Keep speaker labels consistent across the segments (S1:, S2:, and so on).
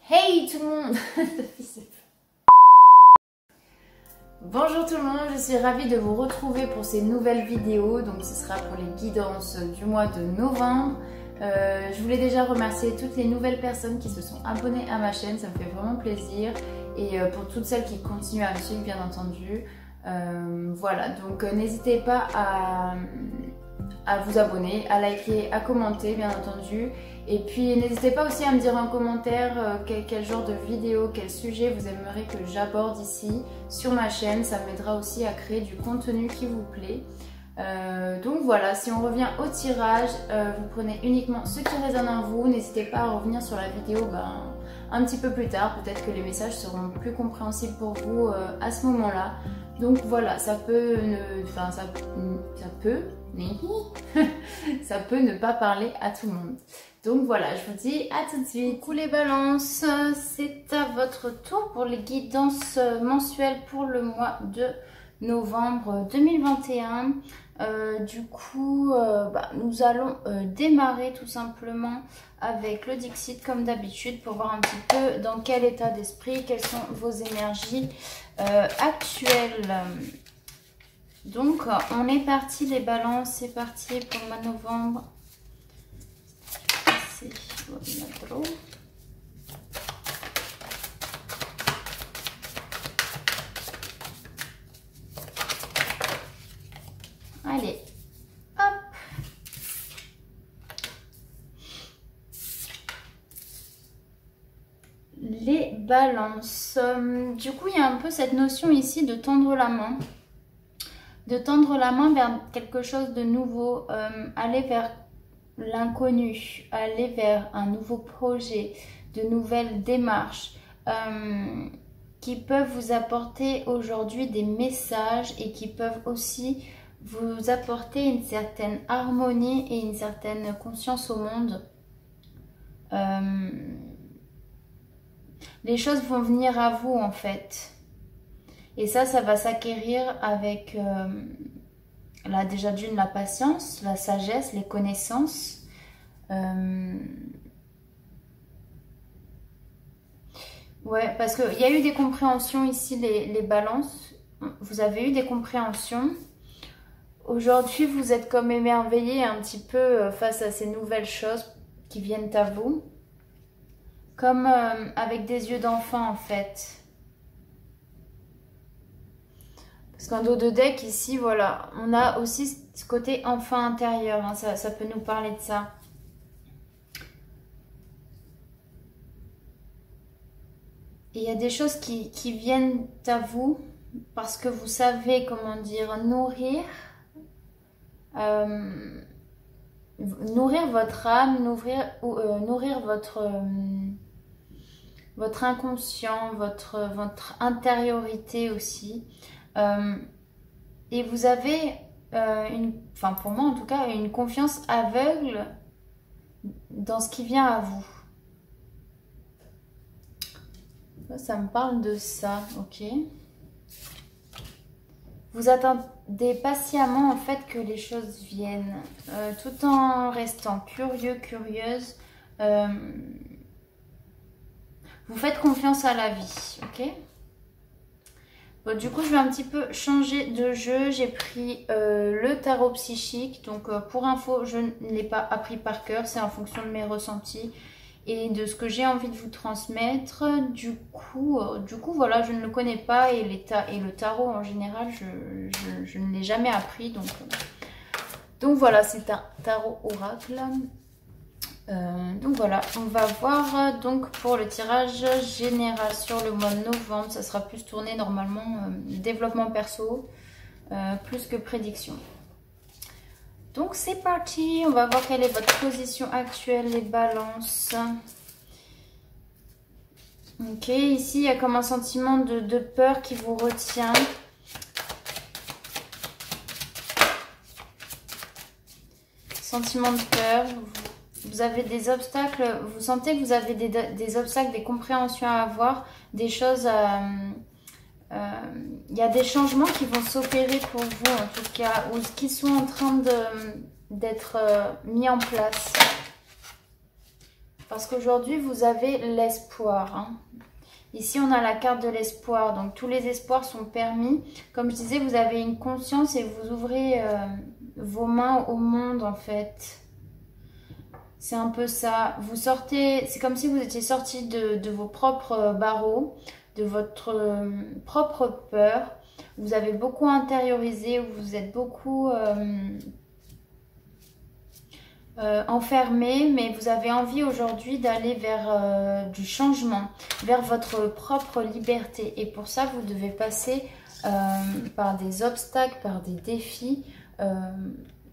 S1: Hey tout le monde. Bonjour tout le monde, je suis ravie de vous retrouver pour ces nouvelles vidéos. Donc ce sera pour les guidances du mois de novembre. Je voulais déjà remercier toutes les nouvelles personnes qui se sont abonnées à ma chaîne, ça me fait vraiment plaisir. Et pour toutes celles qui continuent à me suivre bien entendu. Voilà, donc n'hésitez pas à vous abonner, à liker, à commenter bien entendu. Et puis n'hésitez pas aussi à me dire en commentaire quel genre de vidéo, quel sujet vous aimeriez que j'aborde ici sur ma chaîne. Ça m'aidera aussi à créer du contenu qui vous plaît. Donc voilà, si on revient au tirage, vous prenez uniquement ce qui résonne en vous. N'hésitez pas à revenir sur la vidéo un petit peu plus tard. Peut-être que les messages seront plus compréhensibles pour vous à ce moment-là. Donc voilà, ça peut ne pas parler à tout le monde. Donc voilà, je vous dis à tout de suite. Coucou les balances, c'est à votre tour pour les guidances mensuelles pour le mois de novembre 2021. Nous allons démarrer tout simplement avec le Dixit comme d'habitude pour voir un petit peu dans quel état d'esprit, quelles sont vos énergies actuelles. Donc on est parti les balances, c'est parti pour le mois de novembre. Allez, hop. Les balances. Du coup, il y a un peu cette notion ici de tendre la main. De tendre la main vers quelque chose de nouveau, aller vers l'inconnu, aller vers un nouveau projet, de nouvelles démarches qui peuvent vous apporter aujourd'hui des messages et qui peuvent aussi vous apporter une certaine harmonie et une certaine conscience au monde. Les choses vont venir à vous en fait. Et ça va s'acquérir avec déjà d'une la patience, la sagesse, les connaissances. Ouais, parce qu'il y a eu des compréhensions ici, les balances. Vous avez eu des compréhensions. Aujourd'hui, vous êtes comme émerveillés un petit peu face à ces nouvelles choses qui viennent à vous. Comme avec des yeux d'enfant en fait. Parce qu'en dos de deck ici, voilà, on a aussi ce côté enfant intérieur, hein, ça peut nous parler de ça. Et il y a des choses qui viennent à vous parce que vous savez, comment dire, nourrir votre âme, nourrir votre inconscient, votre intériorité aussi. Et vous avez, pour moi en tout cas, une confiance aveugle dans ce qui vient à vous. Ça me parle de ça, ok. Vous attendez patiemment en fait que les choses viennent, tout en restant curieux, curieuse. Vous faites confiance à la vie, ok. Bon, du coup, je vais un petit peu changer de jeu. J'ai pris le tarot psychique. Donc, pour info, je ne l'ai pas appris par cœur. C'est en fonction de mes ressentis et de ce que j'ai envie de vous transmettre. Du coup, voilà, je ne le connais pas. Et le tarot, en général, je ne l'ai jamais appris. Donc voilà, c'est un tarot oracle. Donc voilà, on va voir donc pour le tirage général sur le mois de novembre. Ça sera plus tourné normalement développement perso, plus que prédiction. Donc c'est parti, on va voir quelle est votre position actuelle, les balances. Ok, ici il y a comme un sentiment de peur qui vous retient. Sentiment de peur. Vous avez des obstacles, vous sentez que vous avez des obstacles, des compréhensions à avoir, des choses, il y a des changements qui vont s'opérer pour vous en tout cas, ou qui sont en train d'être mis en place. Parce qu'aujourd'hui, vous avez l'espoir. Hein. Ici, on a la carte de l'espoir. Donc, tous les espoirs sont permis. Comme je disais, vous avez une conscience et vous ouvrez vos mains au monde, en fait. C'est un peu ça. Vous sortez, c'est comme si vous étiez sorti de vos propres barreaux, de votre propre peur. Vous avez beaucoup intériorisé, vous êtes beaucoup enfermé, mais vous avez envie aujourd'hui d'aller vers du changement, vers votre propre liberté. Et pour ça, vous devez passer par des obstacles, par des défis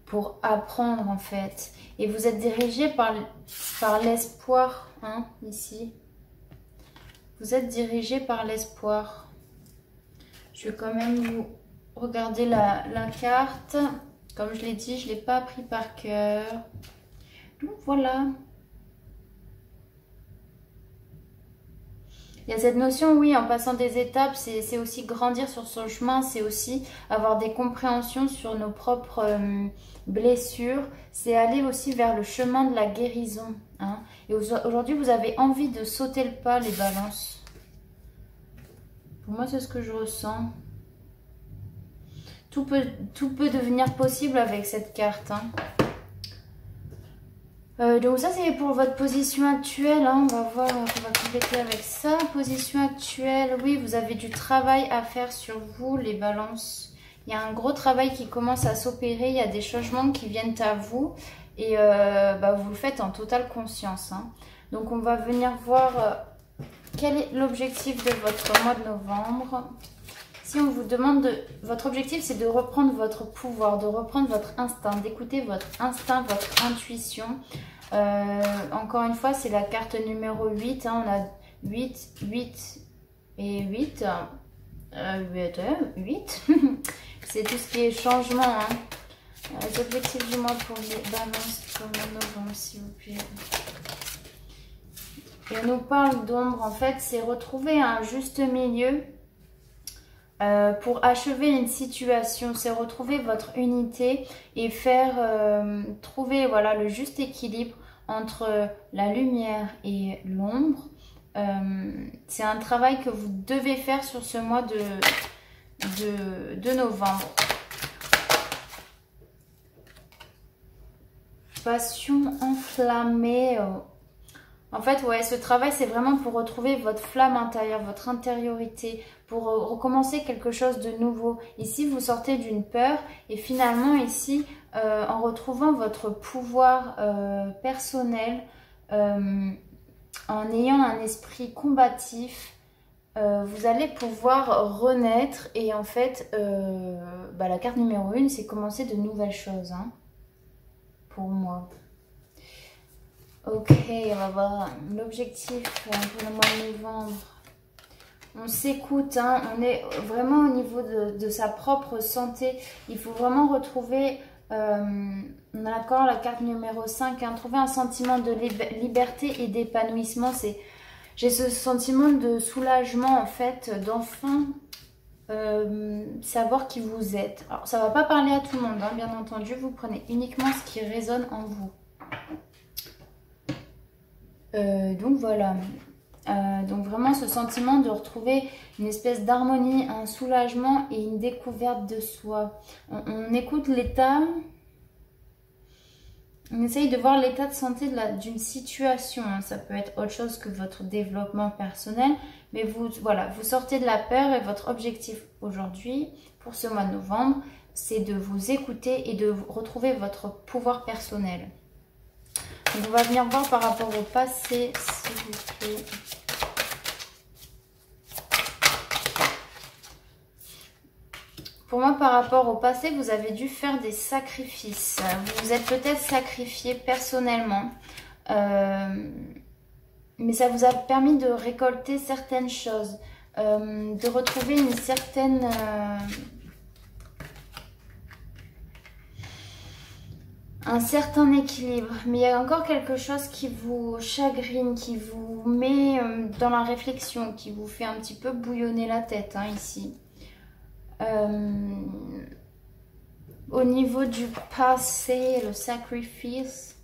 S1: pour apprendre en fait. Et vous êtes dirigé par l'espoir, hein, ici. Vous êtes dirigé par l'espoir. Je vais quand même vous regarder la carte. Comme je l'ai dit, je ne l'ai pas appris par cœur. Donc voilà. Il y a cette notion, oui, en passant des étapes, c'est aussi grandir sur son chemin, c'est aussi avoir des compréhensions sur nos propres blessures, c'est aller aussi vers le chemin de la guérison. Hein. Et aujourd'hui, vous avez envie de sauter le pas, les balances. Pour moi, c'est ce que je ressens. Tout peut devenir possible avec cette carte. Hein. Donc ça c'est pour votre position actuelle, hein. On va voir, on va compléter avec ça. Position actuelle, oui, vous avez du travail à faire sur vous, les balances. Il y a un gros travail qui commence à s'opérer, il y a des changements qui viennent à vous et vous le faites en totale conscience. Hein. Donc on va venir voir quel est l'objectif de votre mois de novembre. Si on vous demande, votre objectif c'est de reprendre votre pouvoir, de reprendre votre instinct, d'écouter votre instinct, votre intuition. Encore une fois, c'est la carte numéro 8. Hein, on a 8, 8 et 8. 8. C'est tout ce qui est changement. Hein. Les objectifs du mois pour les balances pour le mois de novembre, s'il vous plaît. Et on nous parle d'ombre, en fait, c'est retrouver un juste milieu. Pour achever une situation, c'est retrouver votre unité et faire trouver voilà, le juste équilibre entre la lumière et l'ombre. C'est un travail que vous devez faire sur ce mois de novembre. Passion enflammée. En fait, ouais, ce travail, c'est vraiment pour retrouver votre flamme intérieure, votre intériorité, pour recommencer quelque chose de nouveau. Ici, vous sortez d'une peur et finalement, ici, en retrouvant votre pouvoir personnel, en ayant un esprit combatif, vous allez pouvoir renaître. Et en fait, la carte numéro 1, c'est commencer de nouvelles choses, hein, pour moi. Ok, on va voir l'objectif pour le mois de novembre. On s'écoute, hein, on est vraiment au niveau de sa propre santé. Il faut vraiment retrouver, on a encore la carte numéro 5, hein, trouver un sentiment de liberté et d'épanouissement. J'ai ce sentiment de soulagement en fait, d'enfin savoir qui vous êtes. Alors ça ne va pas parler à tout le monde, hein, bien entendu, vous prenez uniquement ce qui résonne en vous. Donc voilà, donc vraiment ce sentiment de retrouver une espèce d'harmonie, un soulagement et une découverte de soi. On écoute l'état, on essaye de voir l'état de santé d'une situation. Ça peut être autre chose que votre développement personnel, mais voilà, vous sortez de la peur et votre objectif aujourd'hui pour ce mois de novembre, c'est de vous écouter et de retrouver votre pouvoir personnel. Donc on va venir voir par rapport au passé, s'il vous plaît. Pour moi, par rapport au passé, vous avez dû faire des sacrifices. Vous vous êtes peut-être sacrifié personnellement. Mais ça vous a permis de récolter certaines choses. De retrouver une certaine... un certain équilibre, mais il y a encore quelque chose qui vous chagrine, qui vous met dans la réflexion, qui vous fait un petit peu bouillonner la tête, hein, ici. Au niveau du passé, le sacrifice.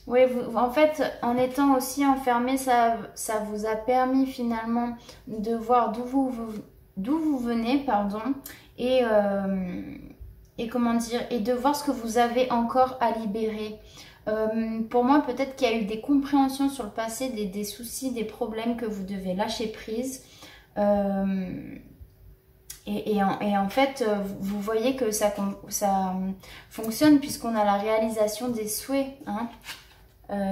S1: Oui, en fait, en étant aussi enfermé, ça vous a permis finalement de voir d'où vous venez, pardon, et comment dire, et de voir ce que vous avez encore à libérer. Pour moi, peut-être qu'il y a eu des compréhensions sur le passé, des soucis, des problèmes que vous devez lâcher prise. Et en fait, vous voyez que ça fonctionne puisqu'on a la réalisation des souhaits. Hein.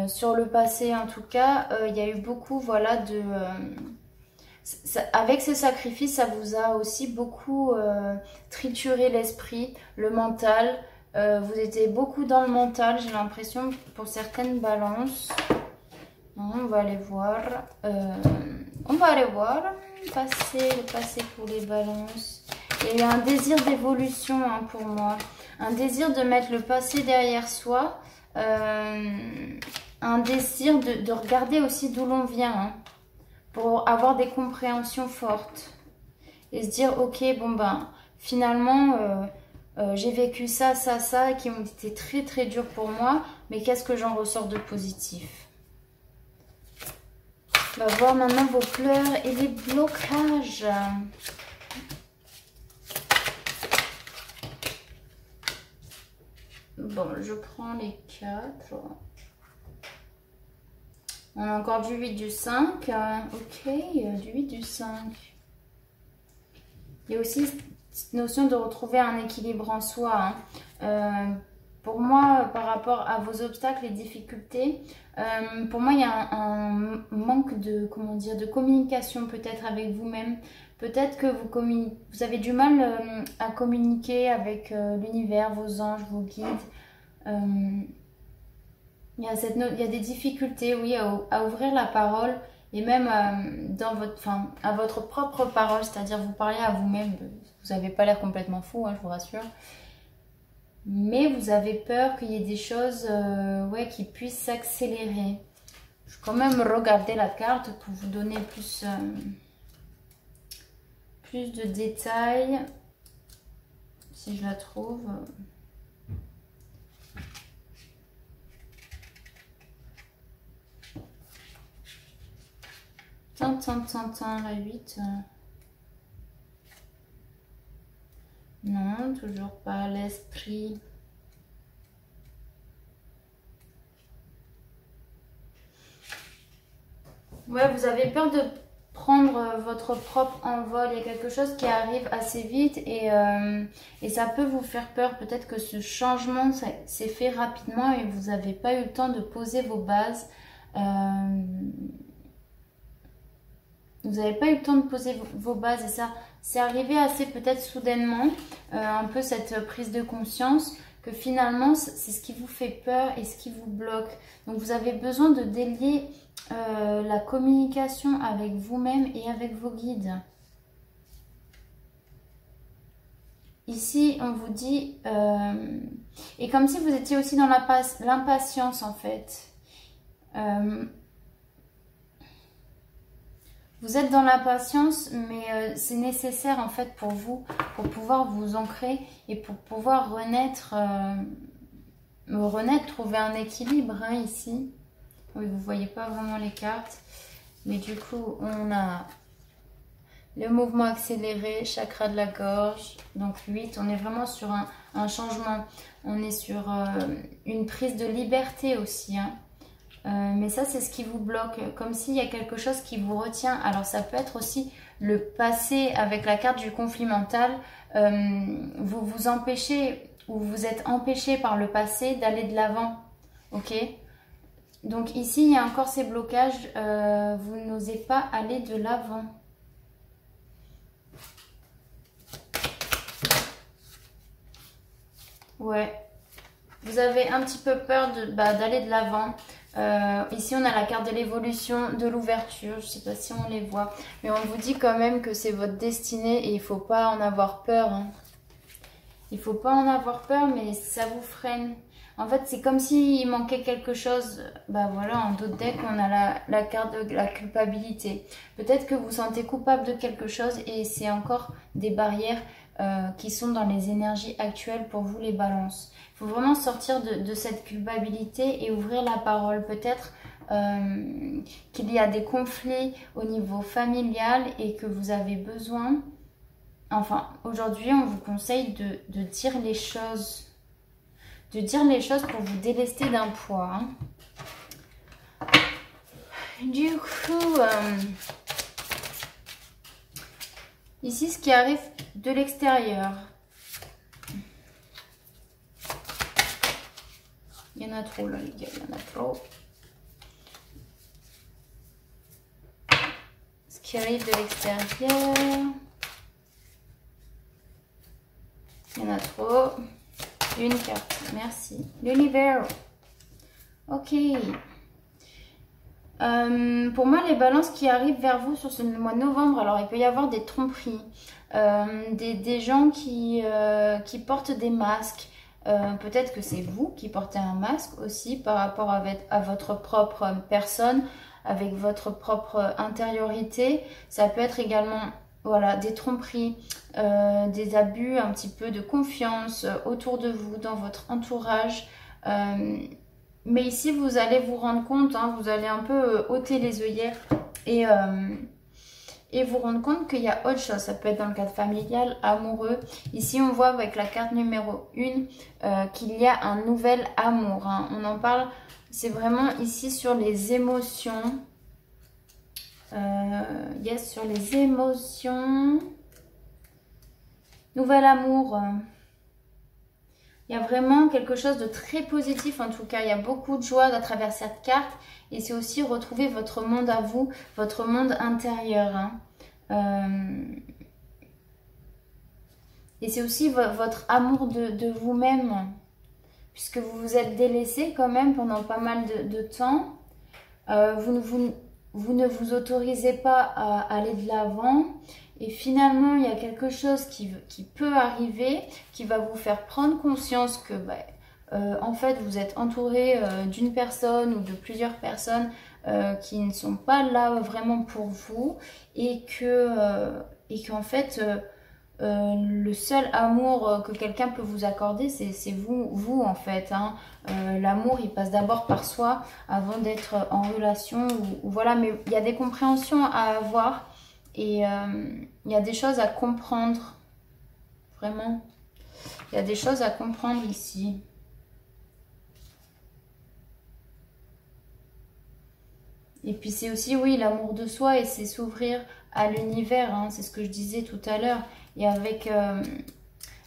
S1: Sur le passé, en tout cas, il y a eu beaucoup, voilà, avec ce sacrifice, ça vous a aussi beaucoup trituré l'esprit, le mental. Vous étiez beaucoup dans le mental, j'ai l'impression, pour certaines balances. On va aller voir. On va aller voir. Le passé pour les balances. Il y a eu un désir d'évolution hein, pour moi. Un désir de mettre le passé derrière soi. Un désir de regarder aussi d'où l'on vient. Hein, pour avoir des compréhensions fortes. Et se dire, ok, bon ben, finalement, j'ai vécu ça, qui ont été très très durs pour moi. Mais qu'est-ce que j'en ressors de positif? On va voir maintenant vos pleurs et les blocages. Bon, je prends les 4. On a encore du 8, du 5. Ok, du 8, du 5. Il y a aussi cette notion de retrouver un équilibre en soi. Hein. Pour moi, par rapport à vos obstacles et difficultés, pour moi, il y a un manque de, comment dire, de communication peut-être avec vous-même. Peut-être que vous avez du mal à communiquer avec l'univers, vos anges, vos guides. Il y a des difficultés, oui, à ouvrir la parole et même à votre propre parole, c'est-à-dire vous parlez à vous-même. Vous n'avez pas l'air complètement fou, hein, je vous rassure. Mais vous avez peur qu'il y ait des choses ouais, qui puissent s'accélérer. Je vais quand même regarder la carte pour vous donner plus de détails, si je la trouve. La 8. Non, toujours pas l'esprit. Ouais, vous avez peur de prendre votre propre envol. Il y a quelque chose qui arrive assez vite et ça peut vous faire peur. Peut-être que ce changement s'est fait rapidement et vous n'avez pas eu le temps de poser vos bases. Vous n'avez pas eu le temps de poser vos bases et ça, c'est arrivé assez peut-être soudainement, un peu cette prise de conscience que finalement c'est ce qui vous fait peur et ce qui vous bloque. Donc vous avez besoin de délier la communication avec vous-même et avec vos guides. Ici on vous dit, et comme si vous étiez aussi dans l'impatience en fait. Vous êtes dans l'impatience, mais c'est nécessaire en fait pour vous, pour pouvoir vous ancrer et pour pouvoir renaître, trouver un équilibre hein, ici. Oui, vous ne voyez pas vraiment les cartes, mais du coup, on a le mouvement accéléré, chakra de la gorge, donc 8, on est vraiment sur un changement, on est sur une prise de liberté aussi, hein. Mais ça, c'est ce qui vous bloque, comme s'il y a quelque chose qui vous retient. Alors, ça peut être aussi le passé avec la carte du conflit mental. Vous vous empêchez ou vous êtes empêché par le passé d'aller de l'avant. Ok? Donc ici, il y a encore ces blocages. Vous n'osez pas aller de l'avant. Ouais. Vous avez un petit peu peur d'aller de l'avant. Ici on a la carte de l'évolution, de l'ouverture, je ne sais pas si on les voit, mais on vous dit quand même que c'est votre destinée et il ne faut pas en avoir peur. Hein. Il ne faut pas en avoir peur, mais ça vous freine. En fait, c'est comme s'il manquait quelque chose. Bah voilà, en d'autres decks, on a la carte de la culpabilité. Peut-être que vous vous sentez coupable de quelque chose et c'est encore des barrières. qui sont dans les énergies actuelles pour vous les balances. Il faut vraiment sortir de cette culpabilité et ouvrir la parole. Peut-être qu'il y a des conflits au niveau familial et que vous avez besoin... Enfin, aujourd'hui, on vous conseille de dire les choses. De dire les choses pour vous délester d'un poids. Hein. Du coup, ici, ce qui arrive de l'extérieur. Il y en a trop là, les gars, il y en a trop. Ce qui arrive de l'extérieur. Il y en a trop. Une carte, merci. L'univers. Ok. Pour moi, les balances qui arrivent vers vous sur ce mois de novembre, alors il peut y avoir des tromperies, des gens qui portent des masques. Peut-être que c'est vous qui portez un masque aussi par rapport à votre propre personne, avec votre propre intériorité. Ça peut être également voilà, des tromperies, des abus un petit peu de confiance autour de vous, dans votre entourage. Mais ici, vous allez vous rendre compte, hein, vous allez un peu ôter les œillères et vous rendre compte qu'il y a autre chose. Ça peut être dans le cadre familial, amoureux. Ici, on voit avec la carte numéro 1 qu'il y a un nouvel amour. Hein. On en parle, c'est vraiment ici sur les émotions. Yes, sur les émotions. Nouvel amour. Il y a vraiment quelque chose de très positif en tout cas. Il y a beaucoup de joie à travers cette carte. Et c'est aussi retrouver votre monde à vous, votre monde intérieur. Hein. Et c'est aussi votre amour de vous-même. Puisque vous vous êtes délaissé quand même pendant pas mal de temps. Vous ne vous autorisez pas à aller de l'avant. Et finalement, il y a quelque chose qui peut arriver, qui va vous faire prendre conscience que, en fait, vous êtes entouré d'une personne ou de plusieurs personnes qui ne sont pas là vraiment pour vous. Et qu'en fait, le seul amour que quelqu'un peut vous accorder, c'est vous en fait. Hein. L'amour, il passe d'abord par soi avant d'être en relation. Ou voilà, mais il y a des compréhensions à avoir. Et il y a des choses à comprendre, vraiment. Il y a des choses à comprendre ici. Et puis c'est aussi, oui, l'amour de soi et c'est s'ouvrir à l'univers. Hein, c'est ce que je disais tout à l'heure. Et avec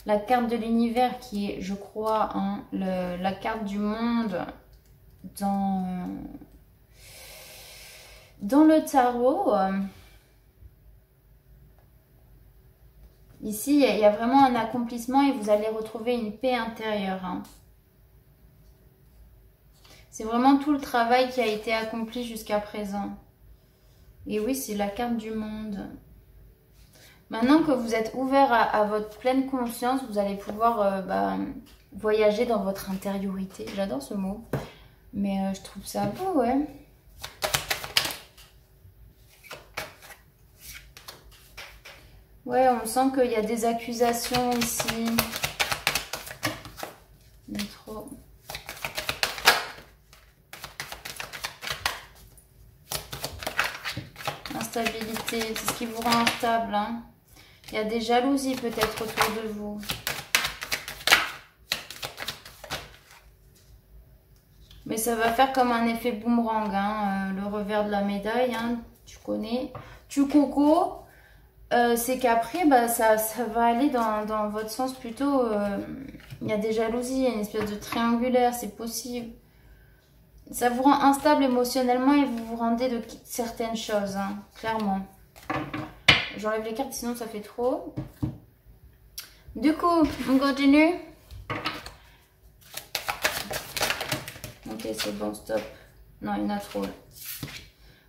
S1: la carte de l'univers qui est, je crois, hein, la carte du monde dans le tarot... Ici, il y a vraiment un accomplissement et vous allez retrouver une paix intérieure. Hein. C'est vraiment tout le travail qui a été accompli jusqu'à présent. Et oui, c'est la carte du monde. Maintenant que vous êtes ouvert à votre pleine conscience, vous allez pouvoir voyager dans votre intériorité. J'adore ce mot. Mais je trouve ça beau, ouais. Ouais, on sent qu'il y a des accusations ici. Mais trop. Instabilité, c'est ce qui vous rend instable. Hein. Il y a des jalousies peut-être autour de vous. Mais ça va faire comme un effet boomerang. Hein. Le revers de la médaille, hein. Tu connais. Tu coco. C'est qu'après, ça va aller dans votre sens plutôt. Il y a des jalousies, il y a une espèce de triangulaire, c'est possible. Ça vous rend instable émotionnellement et vous vous rendez de certaines choses, hein, clairement. J'enlève les cartes, sinon ça fait trop. Du coup, on continue. Ok, c'est bon, stop. Non, il y en a trop.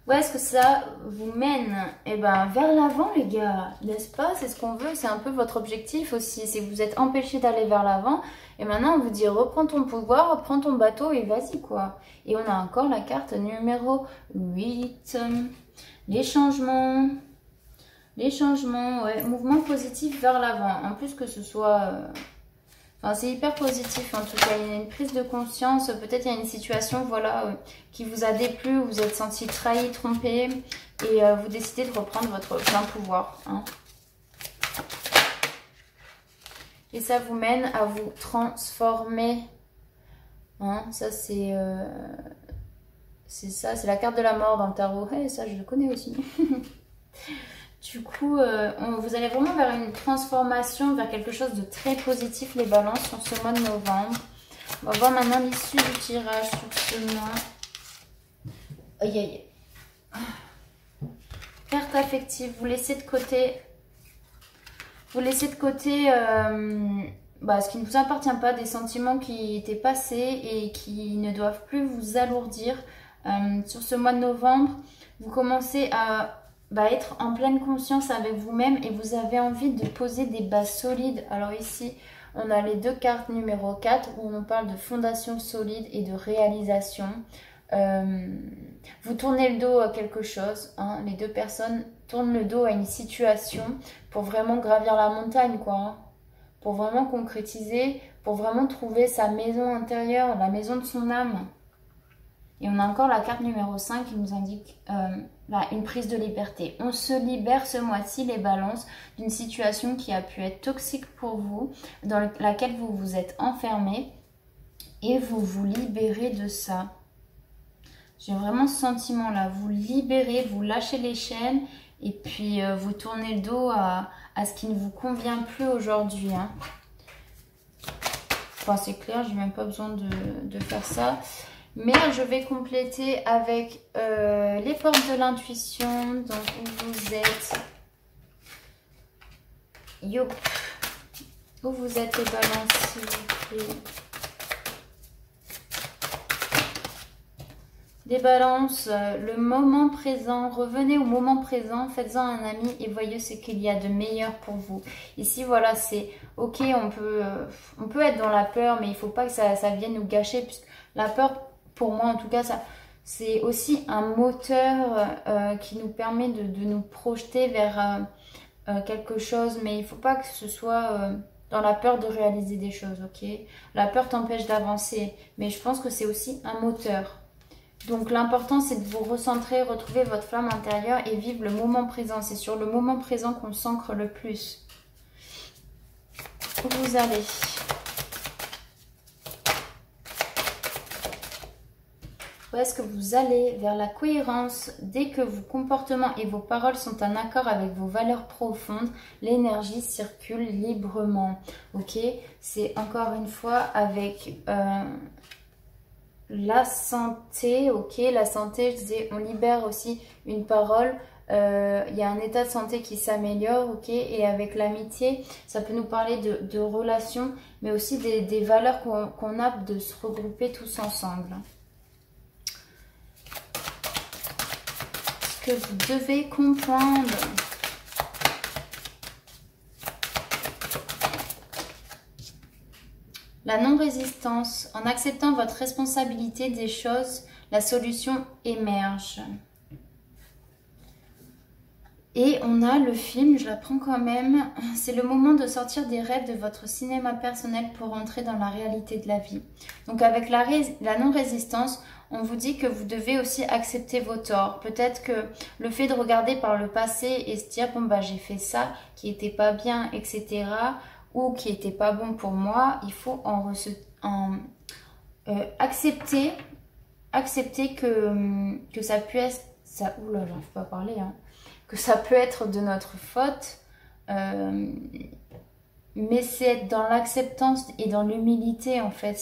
S1: Où est-ce que ça vous mène? Eh ben, vers l'avant, les gars, n'est-ce pas? C'est ce qu'on veut, c'est un peu votre objectif aussi. C'est que vous êtes empêché d'aller vers l'avant. Et maintenant, on vous dit, reprends ton pouvoir, reprends ton bateau et vas-y, quoi. Et on a encore la carte numéro 8. Les changements. Les changements, ouais, mouvement positif vers l'avant. En plus que ce soit... Enfin, c'est hyper positif en tout cas. Il y a une prise de conscience. Peut-être il y a une situation, voilà, qui vous a déplu, vous vous êtes senti trahi, trompé. Et vous décidez de reprendre votre plein pouvoir. Hein. Et ça vous mène à vous transformer. Hein, ça, c'est ça, c'est la carte de la mort dans le tarot. Hey, ça, je le connais aussi. Du coup, vous allez vraiment vers une transformation, vers quelque chose de très positif, les balances, sur ce mois de novembre. On va voir maintenant l'issue du tirage sur ce mois. Aïe, aïe. Carte affective, vous laissez de côté... Vous laissez de côté ce qui ne vous appartient pas, des sentiments qui étaient passés et qui ne doivent plus vous alourdir. Sur ce mois de novembre, vous commencez à être en pleine conscience avec vous-même et vous avez envie de poser des bases solides. Alors ici, on a les deux cartes numéro 4 où on parle de fondation solide et de réalisation. Vous tournez le dos à quelque chose, hein, les deux personnes tournent le dos à une situation pour vraiment gravir la montagne, quoi, hein, pour vraiment concrétiser, pour vraiment trouver sa maison intérieure, la maison de son âme. Et on a encore la carte numéro 5 qui nous indique une prise de liberté. On se libère ce mois-ci, les balances, d'une situation qui a pu être toxique pour vous, dans laquelle vous vous êtes enfermé, et vous vous libérez de ça. J'ai vraiment ce sentiment-là, vous libérez, vous lâchez les chaînes et puis vous tournez le dos à ce qui ne vous convient plus aujourd'hui. Hein. Enfin, c'est clair, j'ai même pas besoin de faire ça. Mais je vais compléter avec les portes de l'intuition. Donc, où vous êtes... Yo. Où vous êtes les balances, s'il vous plaît. Des balances, le moment présent, revenez au moment présent, faites-en un ami et voyez ce qu'il y a de meilleur pour vous. Ici, voilà, c'est ok, on peut être dans la peur, mais il ne faut pas que ça vienne nous gâcher, puisque la peur, pour moi en tout cas, c'est aussi un moteur qui nous permet de nous projeter vers quelque chose, mais il ne faut pas que ce soit... dans la peur de réaliser des choses, ok? La peur t'empêche d'avancer, mais je pense que c'est aussi un moteur. Donc l'important c'est de vous recentrer, retrouver votre flamme intérieure et vivre le moment présent. C'est sur le moment présent qu'on s'ancre le plus. Où vous allez? Où est-ce que vous allez? Vers la cohérence. Dès que vos comportements et vos paroles sont en accord avec vos valeurs profondes, l'énergie circule librement. Ok? C'est encore une fois avec... la santé, ok, la santé, je disais, on libère aussi une parole, il y a un état de santé qui s'améliore, ok, et avec l'amitié, ça peut nous parler de relations, mais aussi des valeurs qu'on a de se regrouper tous ensemble. Ce que vous devez comprendre... La non-résistance, en acceptant votre responsabilité des choses, la solution émerge. Et on a le film, je la prends quand même, c'est le moment de sortir des rêves de votre cinéma personnel pour entrer dans la réalité de la vie. Donc avec la non-résistance, on vous dit que vous devez aussi accepter vos torts. Peut-être que le fait de regarder par le passé et se dire, bon bah j'ai fait ça qui était pas bien, etc., ou qui n'était pas bon pour moi, il faut accepter que ça peut être... Oula, j'arrive pas à parler. Hein, que ça peut être de notre faute. Mais c'est être dans l'acceptance et dans l'humilité, en fait.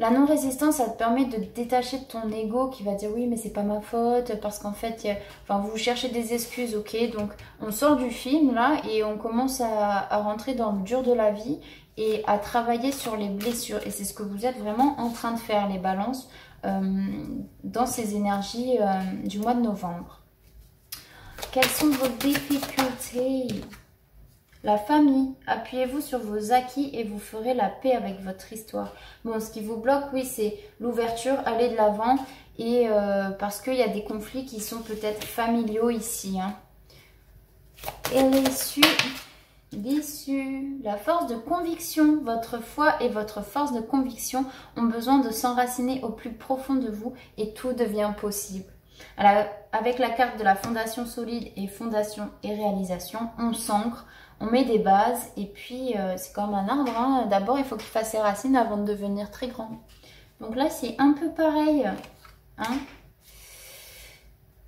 S1: La non-résistance, ça te permet de te détacher de ton ego qui va dire oui mais c'est pas ma faute parce qu'en fait vous cherchez des excuses, ok, donc on sort du film là et on commence à rentrer dans le dur de la vie et à travailler sur les blessures et c'est ce que vous êtes vraiment en train de faire les balances dans ces énergies du mois de novembre. Quelles sont vos difficultés? La famille, appuyez-vous sur vos acquis et vous ferez la paix avec votre histoire. Bon, ce qui vous bloque, oui, c'est l'ouverture, aller de l'avant et parce qu'il y a des conflits qui sont peut-être familiaux ici. Hein. Et l'issue, la force de conviction. Votre foi et votre force de conviction ont besoin de s'enraciner au plus profond de vous et tout devient possible. Alors, avec la carte de la fondation solide et fondation et réalisation, on s'ancre, on met des bases et puis c'est comme un arbre. Hein. D'abord, il faut qu'il fasse ses racines avant de devenir très grand. Donc là, c'est un peu pareil. Hein.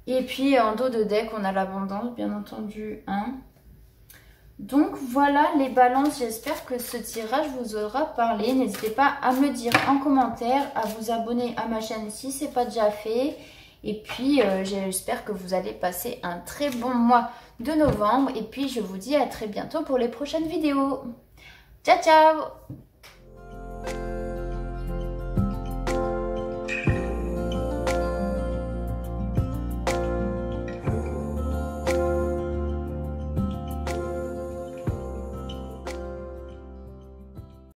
S1: Et puis en dos de deck, on a l'abondance, bien entendu. Hein. Donc voilà les balances, j'espère que ce tirage vous aura parlé. N'hésitez pas à me dire en commentaire, à vous abonner à ma chaîne si ce n'est pas déjà fait. Et puis j'espère que vous allez passer un très bon mois de novembre. Et puis je vous dis à très bientôt pour les prochaines vidéos. Ciao ciao!